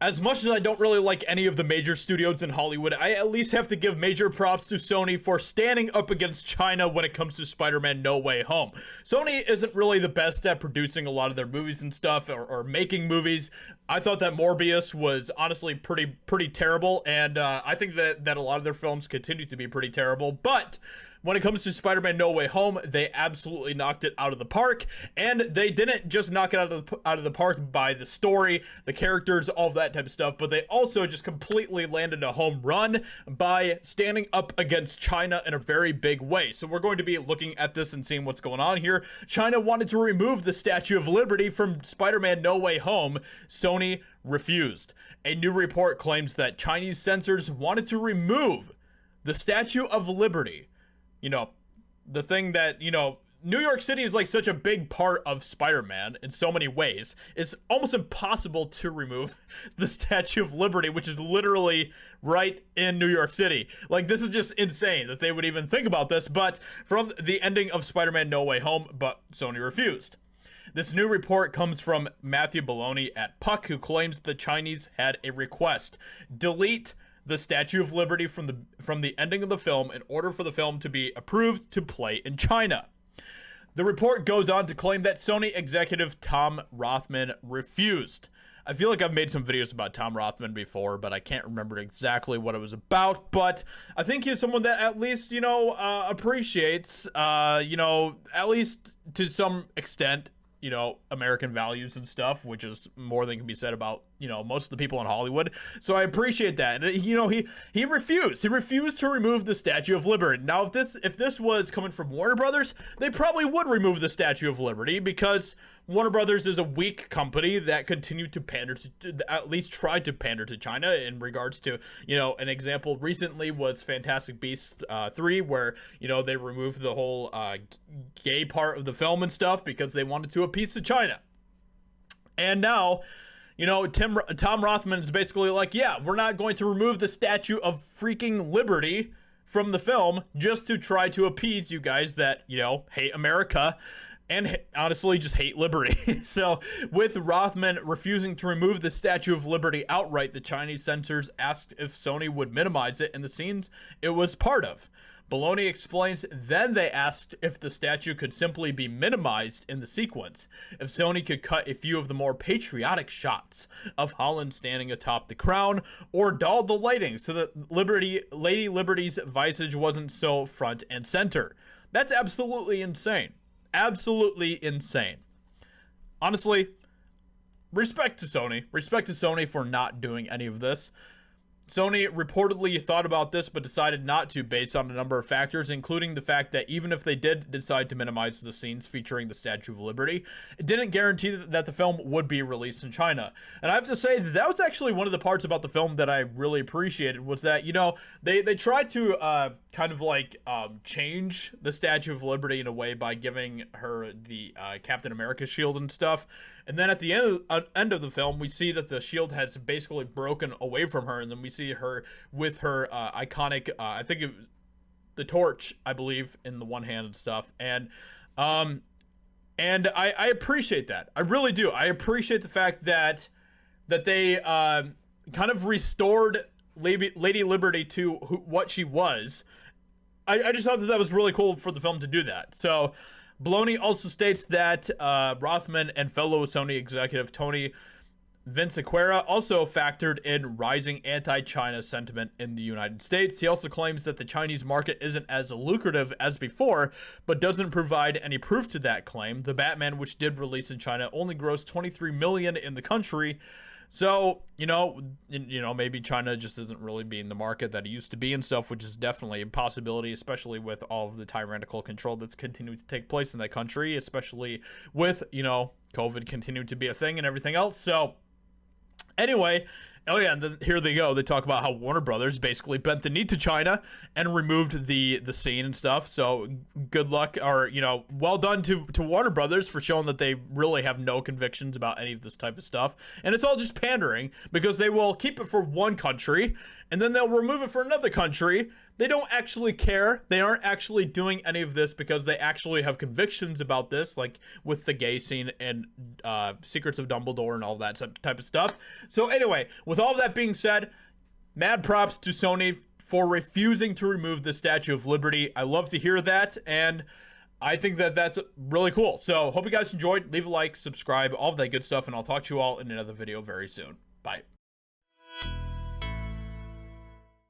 As much as I don't really like any of the major studios in Hollywood, I at least have to give major props to Sony for standing up against China when it comes to Spider-Man No Way Home. Sony isn't really the best at producing a lot of their movies and stuff, or making movies. I thought that Morbius was honestly pretty terrible, and I think that a lot of their films continue to be pretty terrible, but when it comes to Spider-Man No Way Home, they absolutely knocked it out of the park, and they didn't just knock it out of the park by the story, the characters, all of that type of stuff, but they also just completely landed a home run by standing up against China in a very big way. So we're going to be looking at this and seeing what's going on here. China wanted to remove the Statue of Liberty from Spider-Man No Way Home. Sony refused. A new report claims that Chinese censors wanted to remove the Statue of Liberty. You know, the thing that, New York City is like such a big part of Spider-Man in so many ways. It's almost impossible to remove the Statue of Liberty, which is literally right in New York City. Like, this is just insane that they would even think about this, but from the ending of Spider-Man No Way Home, but Sony refused. This new report comes from Matthew Bologna at Puck, who claims the Chinese had a request: delete the Statue of Liberty from the ending of the film in order for the film to be approved to play in China. The report goes on to claim that Sony executive Tom Rothman refused. I feel like I've made some videos about Tom Rothman before, but I can't remember exactly what it was about. But I think he's someone that at least, appreciates, at least to some extent, American values and stuff, which is more than can be said about, most of the people in Hollywood. So I appreciate that. And, he refused. He refused to remove the Statue of Liberty. Now, if this was coming from Warner Brothers, they probably would remove the Statue of Liberty, because Warner Brothers is a weak company that continued to pander to, at least tried to pander to China in regards to, an example recently was Fantastic Beasts 3, where, they removed the whole gay part of the film and stuff because they wanted to appease to China. And now, Tom Rothman is basically like, yeah, we're not going to remove the Statue of freaking Liberty from the film just to try to appease you guys that, hate America and honestly just hate liberty. So with Rothman refusing to remove the Statue of Liberty outright, the Chinese censors asked if Sony would minimize it in the scenes it was part of. Bologna explains, then they asked if the statue could simply be minimized in the sequence, if Sony could cut a few of the more patriotic shots of Holland standing atop the crown, or dull the lighting so that Lady Liberty's visage wasn't so front and center. That's absolutely insane. Absolutely insane. Honestly, respect to Sony. Respect to Sony for not doing any of this. Sony reportedly thought about this but decided not to, based on a number of factors, including the fact that even if they did decide to minimize the scenes featuring the Statue of Liberty, it didn't guarantee that the film would be released in China. And I have to say that was actually one of the parts about the film that I really appreciated, was that, they tried to change the Statue of Liberty in a way by giving her the Captain America shield and stuff. And then at the end of the film, we see that the shield has basically broken away from her, and then we see her with her iconic, I think it was the torch, I believe, in the one hand and stuff. And I appreciate that. I really do. I appreciate the fact that they kind of restored Lady Liberty to what she was. I just thought that was really cool for the film to do that. So Bologna also states that Rothman and fellow Sony executive Tony Vinciquerra also factored in rising anti-China sentiment in the United States. He also claims that the Chinese market isn't as lucrative as before, but doesn't provide any proof to that claim. The Batman, which did release in China, only grossed $23 million in the country. So, maybe China just isn't really being the market that it used to be and stuff, which is definitely a possibility, especially with all of the tyrannical control that's continuing to take place in that country, especially with, COVID continuing to be a thing and everything else. So, anyway, Oh yeah, and then here they go. They talk about how Warner Brothers basically bent the knee to China and removed the scene and stuff. So good luck, or well done to Warner Brothers for showing that they really have no convictions about any of this type of stuff. And it's all just pandering, because they will keep it for one country and then they'll remove it for another country. They don't actually care. They aren't actually doing any of this because they actually have convictions about this, like with the gay scene and Secrets of Dumbledore and all that type of stuff. So anyway, with all that being said, mad props to Sony for refusing to remove the Statue of Liberty. I love to hear that, and I think that that's really cool. So hope you guys enjoyed. Leave a like, subscribe, all of that good stuff, and I'll talk to you all in another video very soon. Bye.